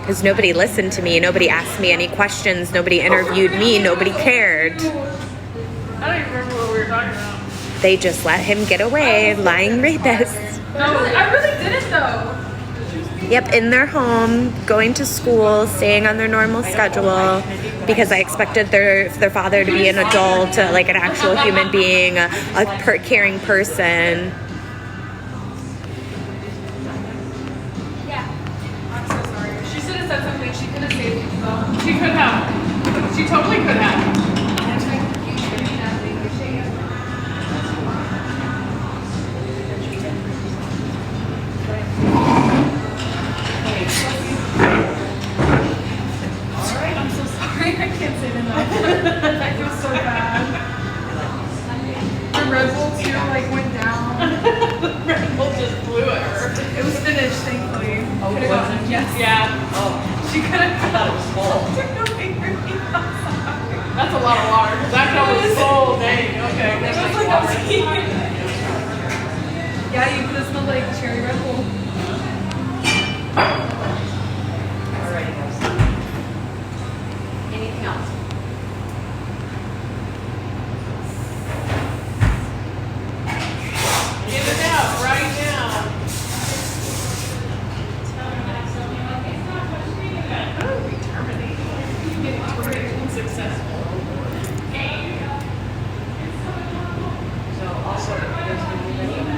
because nobody listened to me. Nobody asked me any questions. Nobody interviewed me. Nobody cared. I don't even remember what we were talking about. They just let him get away, lying rapist. No, I really didn't though. Yep, in their home, going to school, staying on their normal schedule, because I expected their father to be an adult, like an actual human being, a caring person. Yeah. I'm so sorry. She should have said something. She could have saved me though. She could have. She totally could have. I can't say it enough. I feel so bad. The Red Bull too, like, went down. The Red Bull just blew at her. It was finished, thankfully. Oh, it wasn't? Yes. Yeah. Oh. She could have. I thought it was full. That's a lot of water. That cup was full. Dang. Okay. That's like water. Yeah, you could have smelled like cherry Red Bull. Alrighty, guys. Anything else? Get it out right now. Oh, determination. Successful. So also, if there's anybody.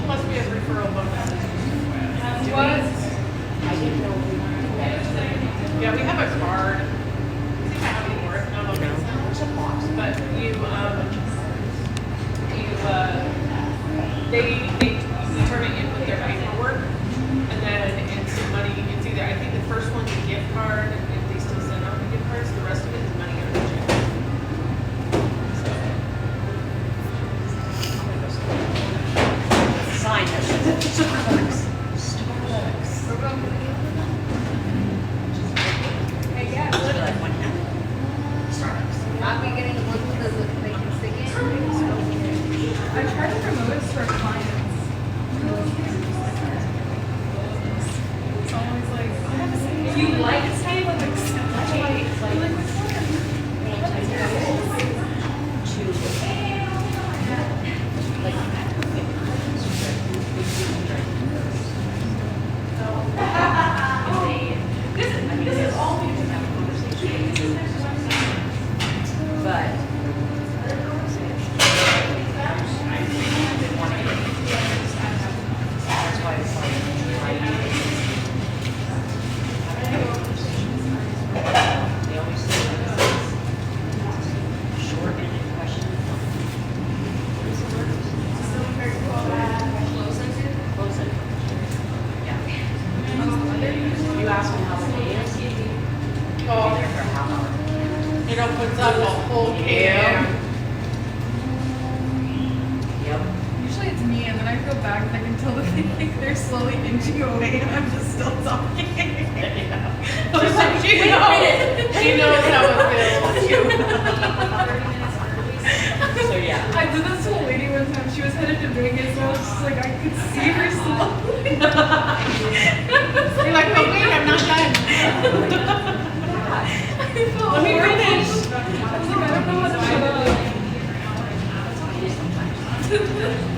Must be a referral bonus. What? Yeah, we have a card. See if I have any more. No, okay. There's a box, but they turn it in with their paperwork, and then it's money. It's either, I think the first one's a gift card, if they still send out the gift cards. The rest of it is money or check. Sign that says Starbucks. Starbucks. Hey, yeah. It'll be like one half. Starbucks. Not be getting the ones that they can stick in. I tried to promote it for clients. It's always like, if you like it, say, like, accept it. Like, which one? This is all we just have a conversation. But that's why it's like they always say short and question. Close it. Yeah. You ask them how the day is. Oh, Be there for a half hour. you know, puts up a whole cam. Yep. Usually it's me, and then I go back and I can tell that they're slowly inching away, and I'm just still talking. She knows how it feels. So yeah. I did this to a lady one time. She was headed to Vegas, so I was just like, I could see her slowly. You're like, wait, I'm not done. Let me finish. I was like, I don't know how to shut up.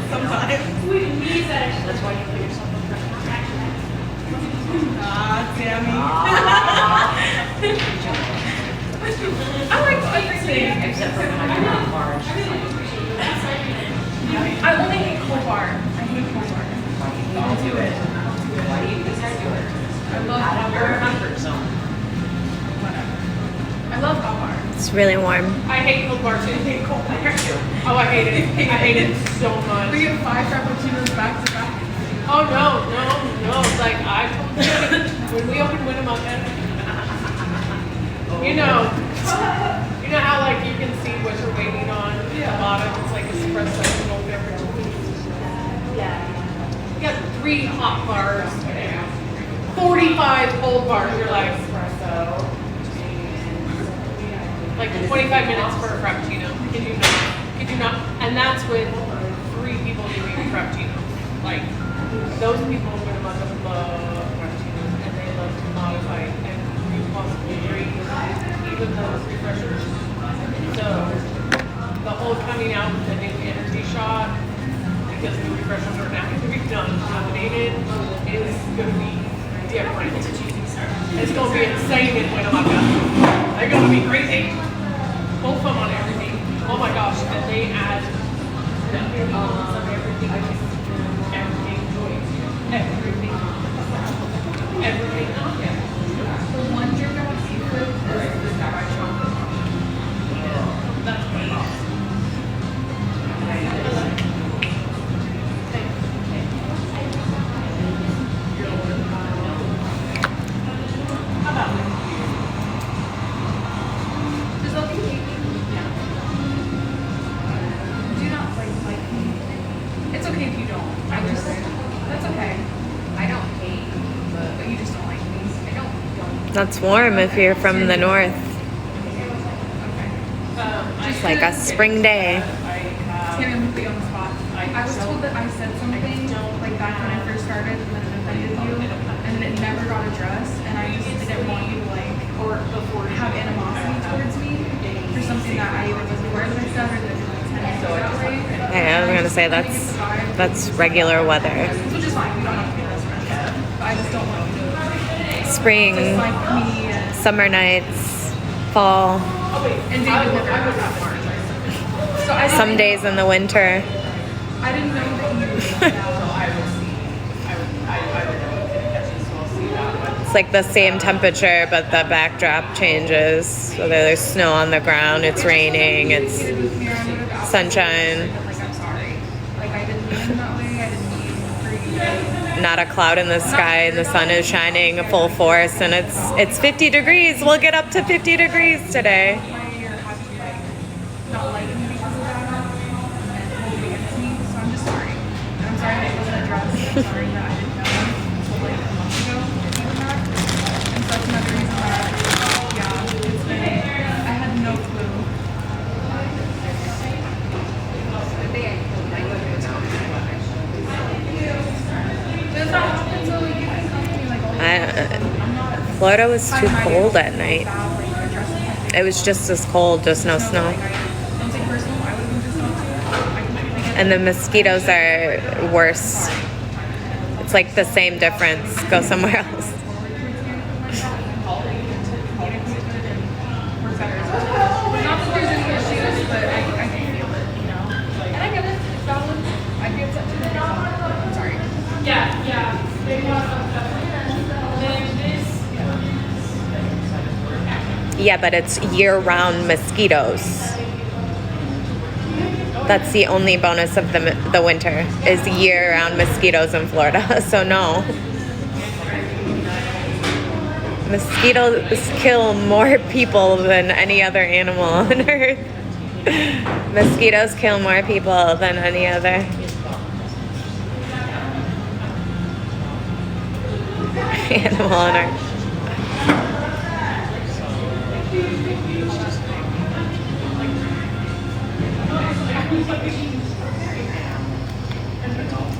Sometimes. That's why you put yourself in front of Ah, Sammy. I like everything. except for when I go out bars. I only hate cold bar. I hate cold bar. I'll do it. Why do you think I do it? I love Out hot of your bar. comfort zone. Whatever. I love hot bar. It's really warm. I hate cold bars. I hate cold bars. Oh, I hate it. I hate it so much. We get 5 frappuccinos back to back. Oh no. Like I told you when we opened Winnemucca, you know how like you can see what you're waiting on at the bottom. It's like espresso cold beverage. Yeah. You got 3 hot bars, 45 cold bars. You're like espresso. Like 25 minutes for a frappuccino. Can you not? Could you not? And that's with 3 people doing a frappuccino. Like those people in Winnemucca love frappuccinos and they love to modify every possible drink, even those refreshers. So the whole coming out with the new energy shot, because the refreshers are now going to be done caffeinated, is going to be different. It's going to be insane in Winnemucca. They're going to be crazy. Full fun on everything. Oh my gosh, and they add everything. The one drink I want seafood is the Dubai chocolate. That's great. How about it? Does that be do not like me? It's okay if you don't. That's okay. I don't hate, but you just don't like me. I don't. That's warm if you're from the north. Just Like a spring day. Tammy, I'm gonna put you on the spot. I was told that I said something like back when I first started and then it offended you, and it never got addressed, and I just didn't want you to like or have animosity towards me for something that I either wasn't aware that I said or that I didn't intend to go that way. Yeah, I was gonna say that's regular weather. Which is fine. We don't have to be best friends. But I just don't want you to Spring, dislike me and summer nights, fall, David never got that far. So I didn't some know- days in the winter. I didn't know that you So I would see. I would know the catches, so I'll see that one. It's like the same temperature, but the backdrop changes. So there's snow on the ground, it's raining, it's sunshine. Like, I'm sorry. Like, I didn't mean it that way. I didn't mean for you. Not a cloud in the sky, and the sun is shining full force, and it's 50 degrees. We'll get up to 50 degrees today. You're happy, like, not liking me because of that and holding against me. So I'm just sorry. And I'm sorry that it wasn't addressed. I'm sorry that I didn't know until like a month ago even that. And so that's another reason that, yeah, it's been, I had no clue. Does that happen? So like, you can come to me like all the time. I'm not. Florida was too cold at night. Bad, like, addressing my It was just as cold, just no snow. Like, don't take personal. I would have been just not too. I completely get And the mosquitoes are worse. It's like the same difference. Go somewhere else. Not that there's any issues, but I can feel it, you know. And I get it. It's balance. I'd be upset too. I'm sorry. Yeah. Then this. Yeah, but it's year-round mosquitoes. That's the only bonus of the winter is year-round mosquitoes in Florida. So no. Mosquitoes kill more people than any other animal on earth. Mosquitoes kill more people than any other animal on earth.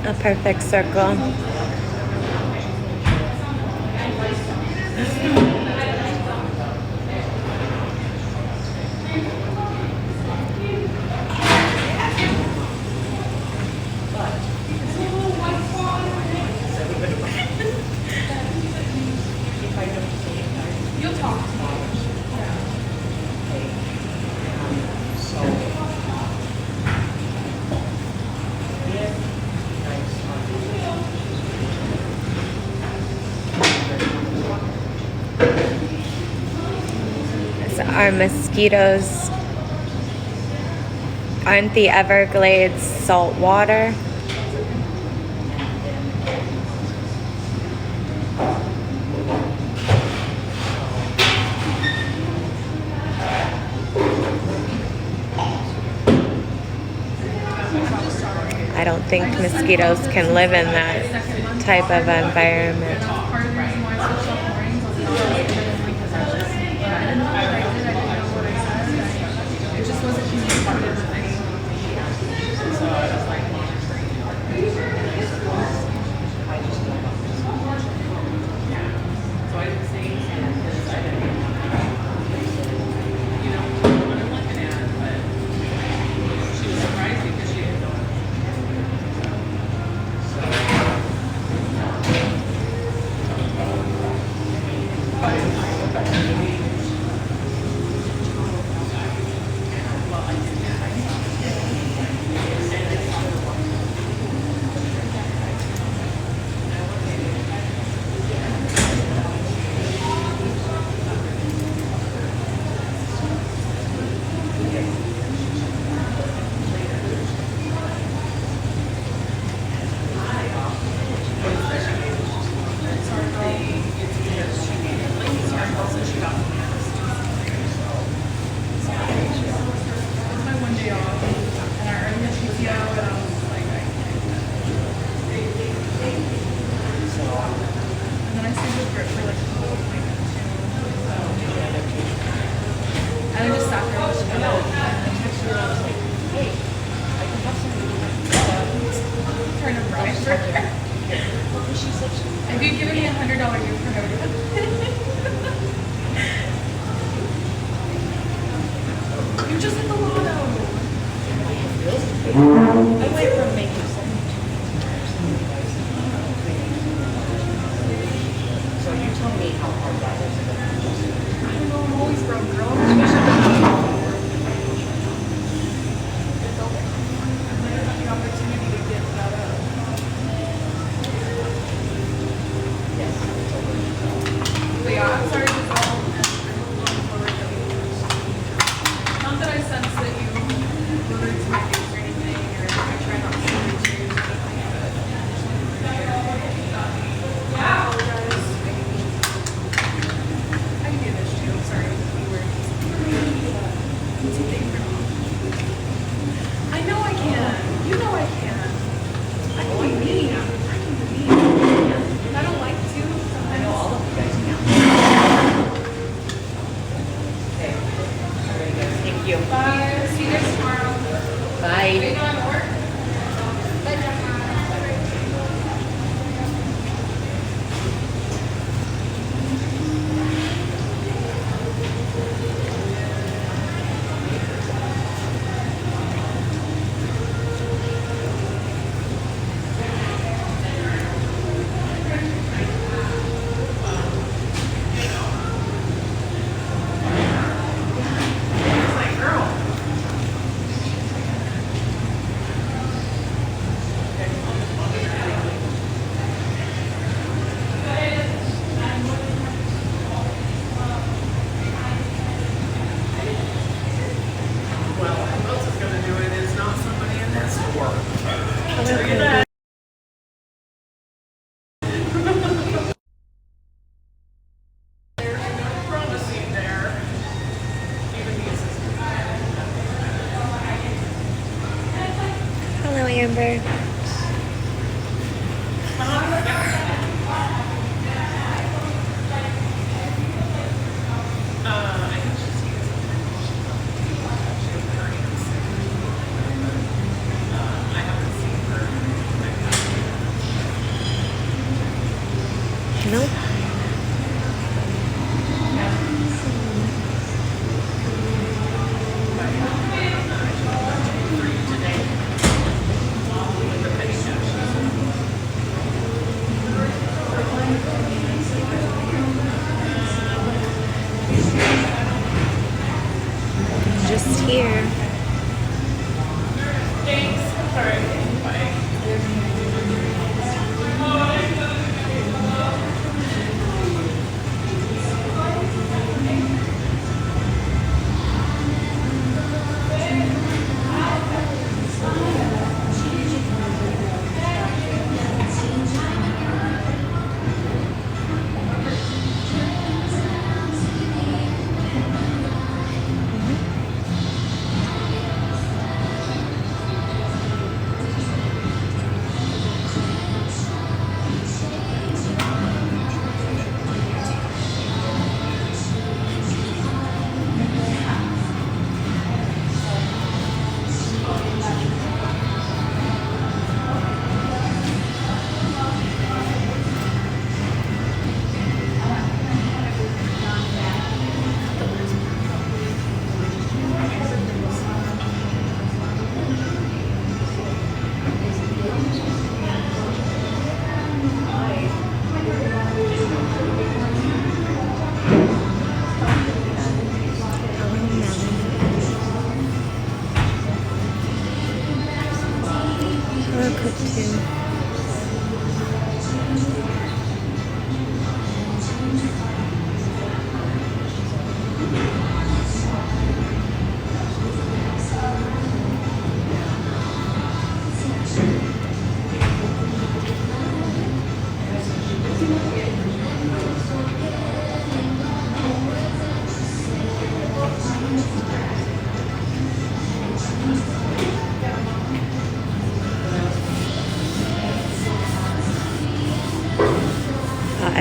A perfect circle. You'll talk to me. Are mosquitoes, aren't the Everglades salt water? I don't think mosquitoes can live in that type of environment. Part of the reason why I switched off mornings on the office because I just, I didn't know what I did, I didn't know what I said. It just wasn't communicated with anyone. So I was like monitoring. So I didn't say anything because I didn't, you know, what I'm looking at, but she was surprised because she didn't know. If you'd given me $100 gift card, I would have. You just hit the lotto. I went from making so you tell me how hard that is. I don't know, I'm always broke, girl. I might have the opportunity to get that up. But yeah, I'm sorry to go, and I'm looking forward to it. Not that I sense that you were rude to my face or anything, or I try not to be rude to you or anything, but I just wanted to be here. I apologize. I can do this too, I'm sorry, you were. What's the thing for me? I know I can. You know I can. I can be mean. I can be mean. If I don't like to, I know all of you guys now. Okay. All right, guys. Thank you. bye. See you guys tomorrow. Are you Bye. going to work? Well, who else is gonna do it is not somebody in that store. I'll tell you that. There's no promising there. Even the assistant. Hello, Amber. I think she's I haven't seen her. Nope. Just here. Thanks. All right. Bye.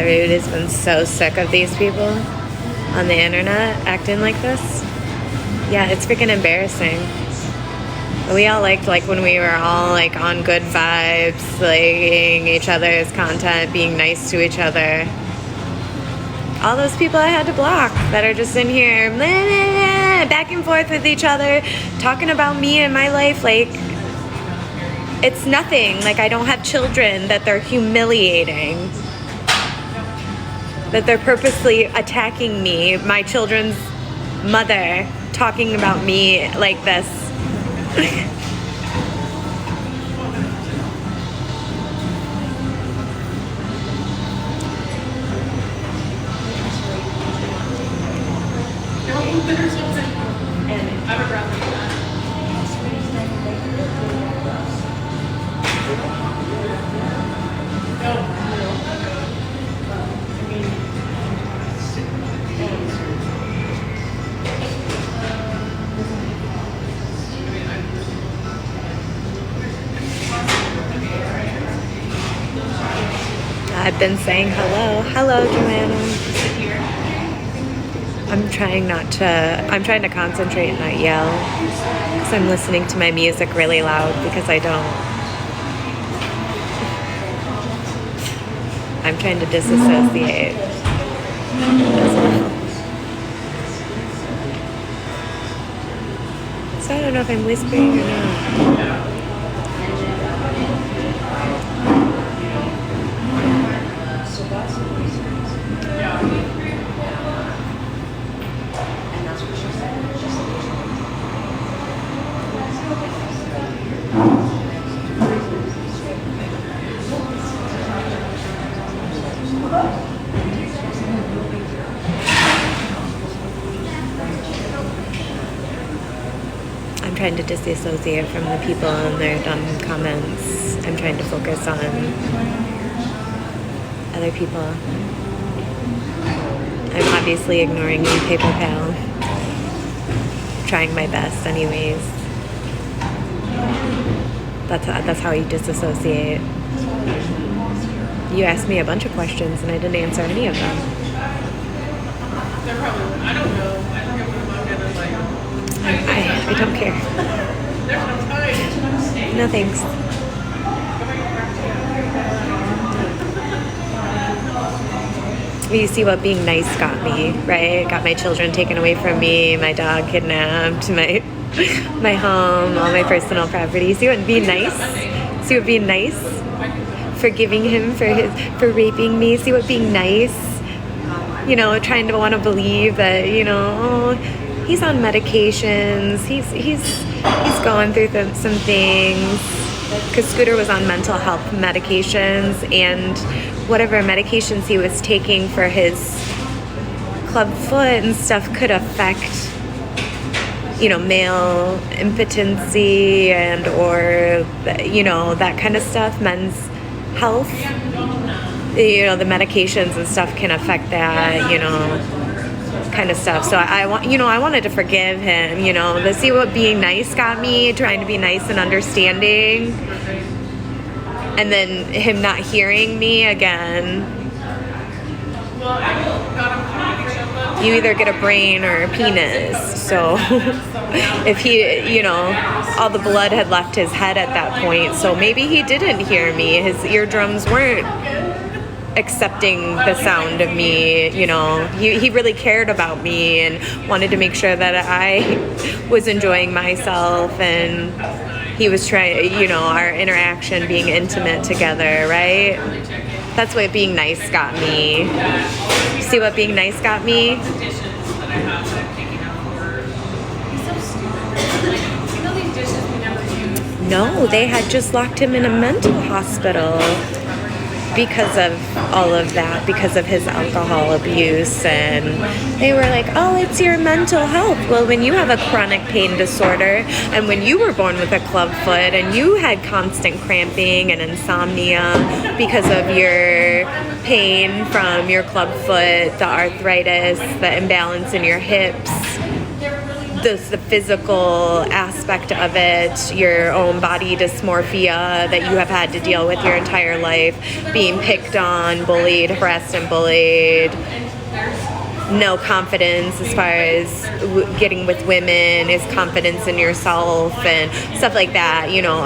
Everybody's been so sick of these people on the internet acting like this. Yeah, it's freaking embarrassing. We all liked like when we were all like on good vibes, liking each other's content, being nice to each other. All those people I had to block that are just in here back and forth with each other, talking about me and my life like it's nothing. Like I don't have children that they're humiliating, that they're purposely attacking me, my children's mother, talking about me like this. There's something. And I would rather do that. I've been saying hello. Hello, Joanna. I'm trying to concentrate and not yell because I'm listening to my music really loud because I don't. I'm trying to disassociate as well. So I don't know if I'm whispering or not. I'm trying to disassociate from the people and their dumb comments. I'm trying to focus on other people. I'm obviously ignoring you, Paper Pal. Trying my best anyways. That's how you disassociate. You asked me a bunch of questions and I didn't answer any of them. They're probably, I don't know. I forget what I'm gonna like. I don't care. There's no time. No thanks. You see what being nice got me, right? Got my children taken away from me, my dog kidnapped, my home, all my personal property. You see what being nice? See what being nice? Forgiving him for raping me. See what being nice? You know, trying to want to believe that, you know, oh, he's on medications. He's going through some things. Because Scooter was on mental health medications, and whatever medications he was taking for his club foot and stuff could affect, you know, male impotency and or, you know, that kind of stuff, men's health. You know, the medications and stuff can affect that, you know, kind of stuff. So I wanted to forgive him, you know, to see what being nice got me, trying to be nice and understanding. And then him not hearing me again. You either get a brain or a penis. So if he, you know, all the blood had left his head at that point. So maybe he didn't hear me. His eardrums weren't accepting the sound of me, you know. He really cared about me and wanted to make sure that I was enjoying myself, and he was trying, you know, our interaction being intimate together, right? That's what being nice got me. See what being nice got me? No, they had just locked him in a mental hospital because of all of that, because of his alcohol abuse. And they were like, oh, it's your mental health. Well, when you have a chronic pain disorder, and when you were born with a club foot, and you had constant cramping and insomnia because of your pain from your club foot, the arthritis, the imbalance in your hips, the physical aspect of it, your own body dysmorphia that you have had to deal with your entire life, being picked on, bullied, harassed and bullied, no confidence as far as getting with women, is confidence in yourself and stuff like that. You know,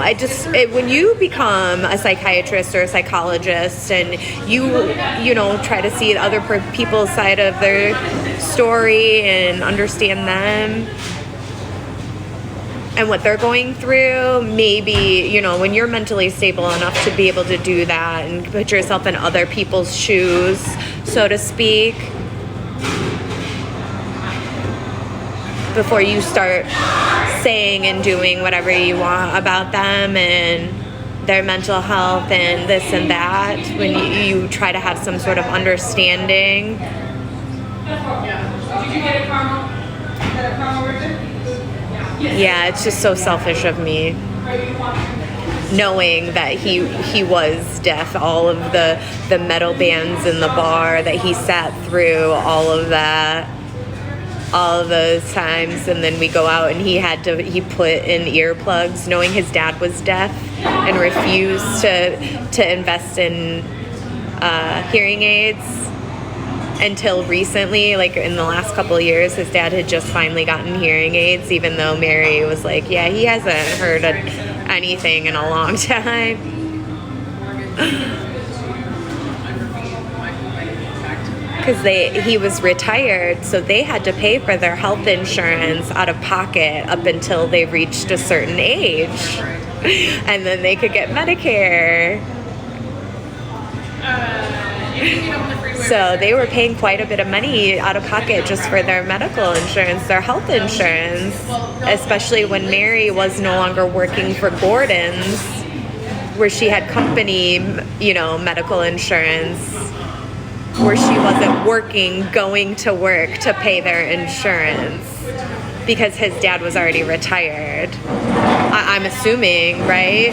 when you become a psychiatrist or a psychologist and you know, try to see other people's side of their story and understand them and what they're going through, maybe, you know, when you're mentally stable enough to be able to do that and put yourself in other people's shoes, so to speak, before you start saying and doing whatever you want about them and their mental health and this and that, when you try to have some sort of understanding. Did you get a caramel? Got a caramel with it? Yeah, it's just so selfish of me, knowing that he was deaf, all of the metal bands in the bar, that he sat through all of that, all of those times, and then we go out and he put in earplugs knowing his dad was deaf and refused to invest in hearing aids until recently. Like in the last couple of years, his dad had just finally gotten hearing aids, even though Mary was like, yeah, he hasn't heard anything in a long time. Because he was retired, so they had to pay for their health insurance out of pocket up until they reached a certain age, and then they could get Medicare. So they were paying quite a bit of money out of pocket just for their medical insurance, their health insurance, especially when Mary was no longer working for Gordon's, where she had company, you know, medical insurance, where she wasn't working, going to work to pay their insurance because his dad was already retired. I'm assuming, right?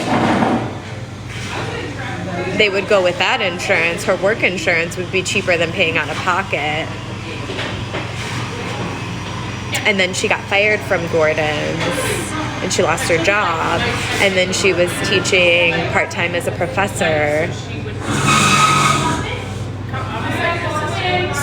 They would go with that insurance. Her work insurance would be cheaper than paying out of pocket. And then she got fired from Gordon's and she lost her job. And then she was teaching part-time as a professor.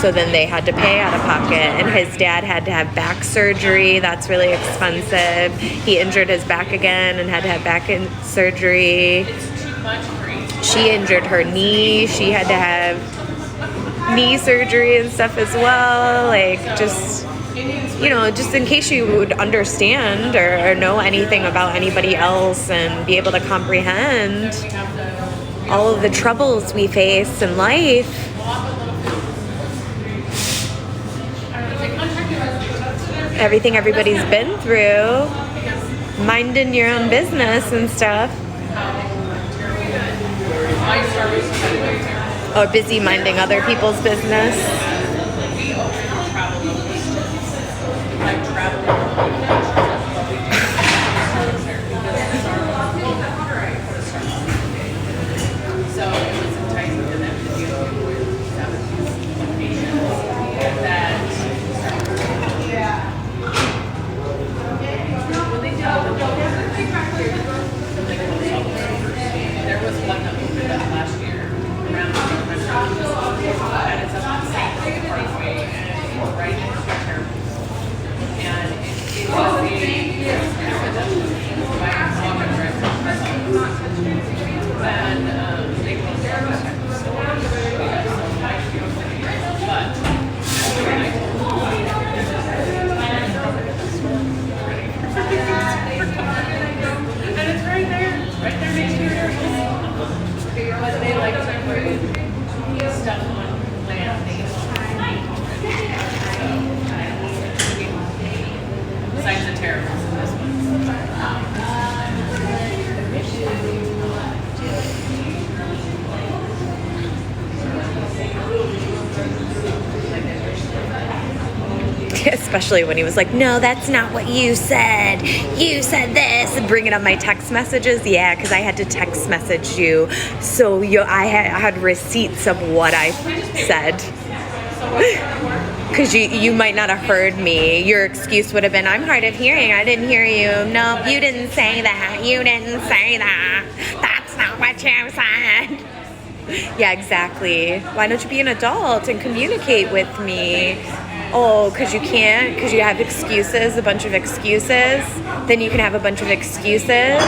So then they had to pay out of pocket, and his dad had to have back surgery. That's really expensive. He injured his back again and had to have back surgery. She injured her knee. She had to have knee surgery and stuff as well. Like, just, you know, just in case you would understand or know anything about anybody else and be able to comprehend all of the troubles we face in life. Everything everybody's been through, minding your own business and stuff. Or busy minding other people's business. Especially when he was like, no, that's not what you said. You said this. And bringing up my text messages. Yeah, because I had to text message you. So I had receipts of what I said. Because you might not have heard me. Your excuse would have been, I'm hard of hearing. I didn't hear you. Nope, you didn't say that. You didn't say that. That's not what you said. Yeah, exactly. Why don't you be an adult and communicate with me? Oh, because you can't? Because you have excuses, a bunch of excuses? Then you can have a bunch of excuses.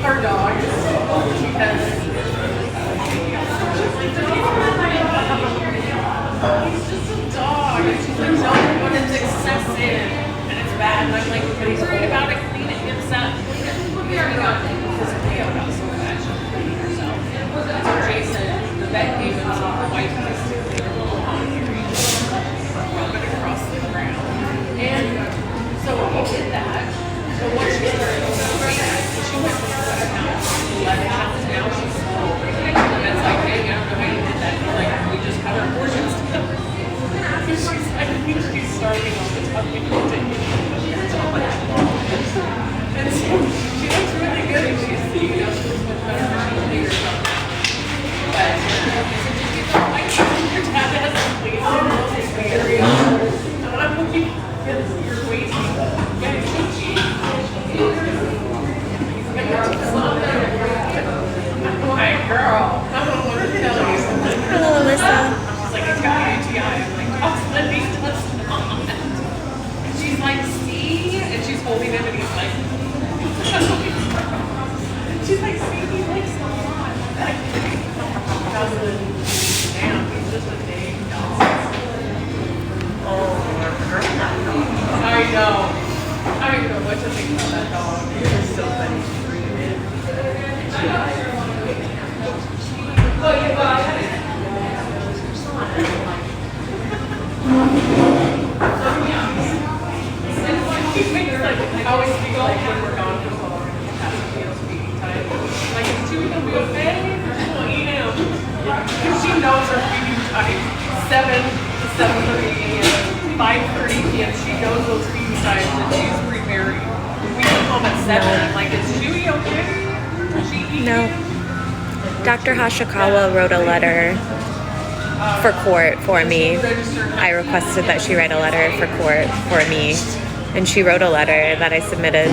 Our dog because he's just a dog. And she's like, no, when it's excessive and it's bad. And I'm like, but he's worried about it, clean it himself. We already got because Leo got so bad. She's cleaning herself. So Jason, the vet gave him some of the white piece to clean her little pond area. Rub it across the ground. And so he did that. So once she started she went from 7 pounds to 11 pounds. Now she's slow. And it's like, hey, I don't know how you did that. He's like, we just cut our portions together. She's like, I think she's starving all the time. And so she looks really good and she's, she looks much better when she's bigger or something. But your dad has some weight in those areas. And I'm looking at your waist. Yeah, it's so cheap. Hi, girl. I don't know what to tell you. Hello, Alyssa. She's like, it's got UTI. I'm like, oh, Lindy does not. And she's like, see? And she's holding him and he's like, she's like, see, he likes a lot. Like, cousin, damn, he's just a dang dog. I know. I don't even know what to think about that dog. It's so funny. She's bringing it in. I always think like when we're gone for so long, have to feel feeding time. Like, is Chewy gonna be okay? We'll eat him. Because she knows her feeding time. 7 to 7:30 a.m., 5:30 p.m. She knows those feeding times and she's preparing. We come home at 7. I'm like, is Chewy okay? Will she eat? No. Dr. Hashikawa wrote a letter for court for me. I requested that she write a letter for court for me. And she wrote a letter that I submitted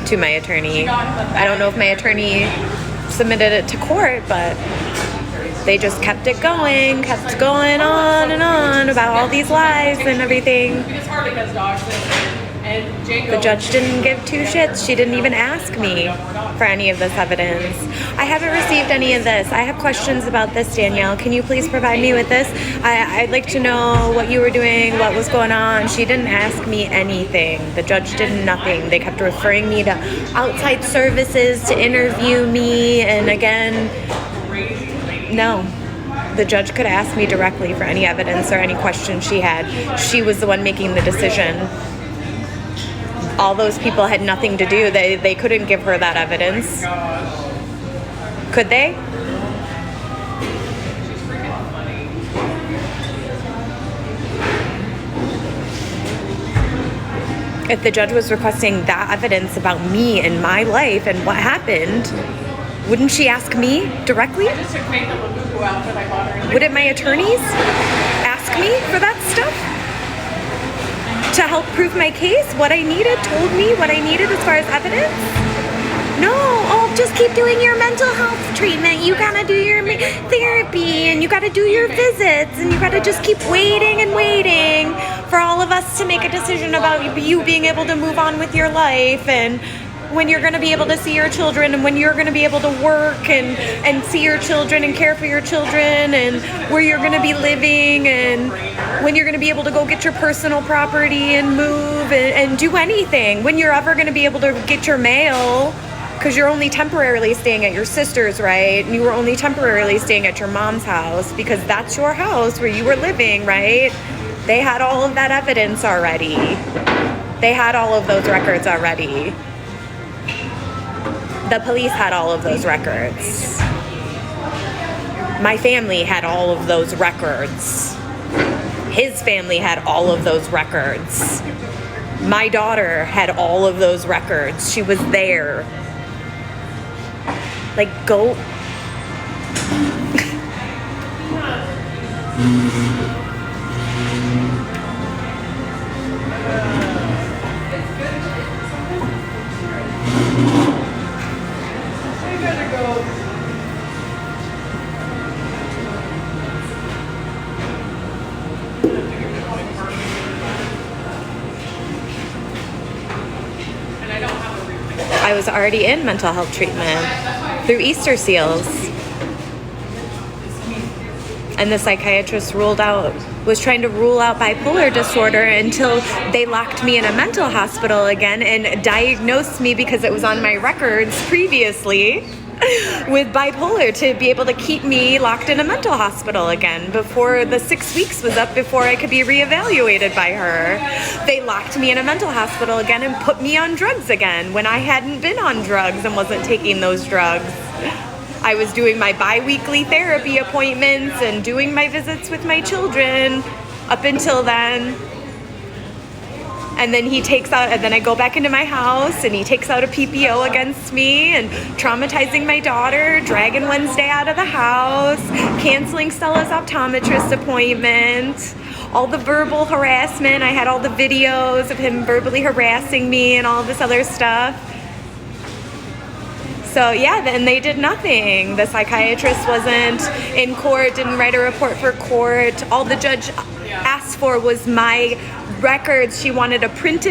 to my attorney. I don't know if my attorney submitted it to court, but they just kept going on and on about all these lies and everything. Because Harley has dogs and Django. The judge didn't give two shits. She didn't even ask me for any of this evidence. I haven't received any of this. I have questions about this, Danielle. Can you please provide me with this? I'd like to know what you were doing, what was going on. She didn't ask me anything. The judge did nothing. They kept referring me to outside services to interview me. And again, no. The judge could ask me directly for any evidence or any questions she had. She was the one making the decision. All those people had nothing to do. They couldn't give her that evidence. Could they? She's freaking funny. If the judge was requesting that evidence about me and my life and what happened, wouldn't she ask me directly? I just took Faith a Labubu outfit I bought her. Wouldn't my attorneys ask me for that stuff? To help prove my case? What I needed, told me what I needed as far as evidence? No, oh, just keep doing your mental health treatment. You gotta do your therapy and you gotta do your visits and you gotta just keep waiting and waiting for all of us to make a decision about you being able to move on with your life and when you're going to be able to see your children and when you're going to be able to work and see your children and care for your children and where you're going to be living and when you're going to be able to go get your personal property and move and do anything, when you're ever going to be able to get your mail because you're only temporarily staying at your sister's, right? And you were only temporarily staying at your mom's house because that's your house where you were living, right? They had all of that evidence already. They had all of those records already. The police had all of those records. My family had all of those records. His family had all of those records. My daughter had all of those records. She was there. Like, go. I gotta go. And I don't have a replay. I was already in mental health treatment through Easter Seals. And the psychiatrist was trying to rule out bipolar disorder until they locked me in a mental hospital again and diagnosed me, because it was on my records previously, with bipolar, to be able to keep me locked in a mental hospital again before the 6 weeks was up, before I could be reevaluated by her. They locked me in a mental hospital again and put me on drugs again when I hadn't been on drugs and wasn't taking those drugs. I was doing my bi-weekly therapy appointments and doing my visits with my children up until then. And then then I go back into my house and he takes out a PPO against me and traumatizing my daughter, dragging Wednesday out of the house, canceling Stella's optometrist appointment, all the verbal harassment. I had all the videos of him verbally harassing me and all this other stuff. So yeah, then they did nothing. The psychiatrist wasn't in court, didn't write a report for court. All the judge asked for was my records. She wanted a printed